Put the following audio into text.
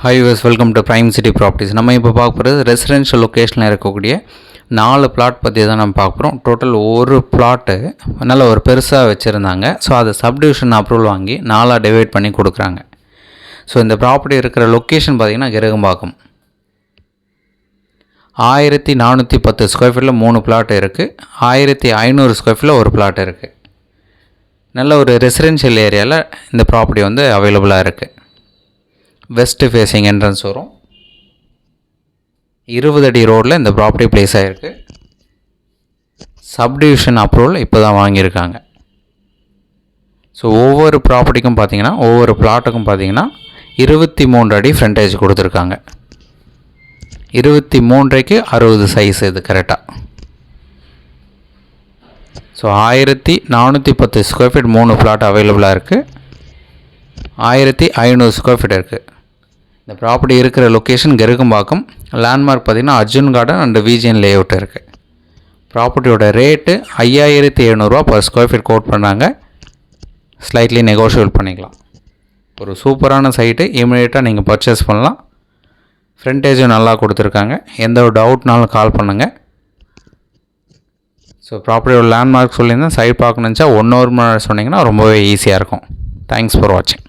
Hi use welcome to prime city properties. நம்ம இப்போ பார்க்க போகிறது ரெசிடென்ஷியல் லொக்கேஷனில் இருக்கக்கூடிய 4 பிளாட் பற்றி தான் நம்ம பார்க்க போகிறோம். டோட்டல் ஒரு பிளாட்டு நல்ல ஒரு பெருசாக வச்சுருந்தாங்க. ஸோ அதை சப்டிவிஷன் அப்ரூவல் வாங்கி 4ஆக டிவைட் பண்ணி கொடுக்குறாங்க. ஸோ இந்த ப்ராப்பர்ட்டி இருக்கிற லொக்கேஷன் பார்த்திங்கன்னா கிரகம்பாக்கம். 1410 ஸ்கொயர் ஃபீட்டில் 3 பிளாட் இருக்குது. 1500 ஸ்கொயர் ஃபீட்டில் ஒரு பிளாட் இருக்குது. நல்ல ஒரு ரெசிடென்ஷியல் ஏரியாவில் இந்த ப்ராப்பர்ட்டி வந்து அவைலபிளாக இருக்குது. வெஸ்ட் ஃபேஸிங் என்ட்ரன்ஸ் வரும். 20 அடி ரோடில் இந்த ப்ராப்பர்ட்டி பிளேஸ் ஆகிருக்கு. சப்டிவிஷன் அப்ரூவல் இப்போ தான் வாங்கியிருக்காங்க. ஸோ ஒவ்வொரு ப்ராப்பர்ட்டிக்கும் பார்த்தீங்கன்னா ஒவ்வொரு பிளாட்டுக்கும் பார்த்தீங்கன்னா 23 அடி ஃப்ரண்டேஜ் கொடுத்துருக்காங்க. 23க்கு 60 சைஸ் இது கரெக்டாக. ஸோ 1410 ஸ்கொயர் ஃபீட் 3 பிளாட் அவைலபிளாக இருக்குது. 1500 ஸ்கொயர் ஃபீட் இருக்குது. இந்த ப்ராப்பர்ட்டி இருக்கிற லொக்கேஷன் கெருகம்பாக்கம். லேண்ட்மார்க் பார்த்திங்கன்னா Arjun garden and VGN layout இருக்குது. ப்ராப்பர்ட்டியோட rate 5700 per square feet quote பண்ணாங்க. ஸ்லைட்லி நெகோஷியபிள் பண்ணிக்கலாம். ஒரு சூப்பரான சைட்டு. இமீடியட்டாக நீங்கள் பர்ச்சேஸ் பண்ணலாம். ஃப்ரண்டேஜும் நல்லா கொடுத்துருக்காங்க. எந்த ஒரு டவுட்னாலும் கால் பண்ணுங்கள். ஸோ ப்ராப்பர்ட்டியோட லேண்ட்மார்க் சொல்லியிருந்தேன். சைட் பார்க்கணுச்சா 1 hour முன்னாடி சொன்னிங்கன்னா ரொம்பவே ஈஸியாக இருக்கும். தேங்க்ஸ் ஃபார் வாட்சிங்.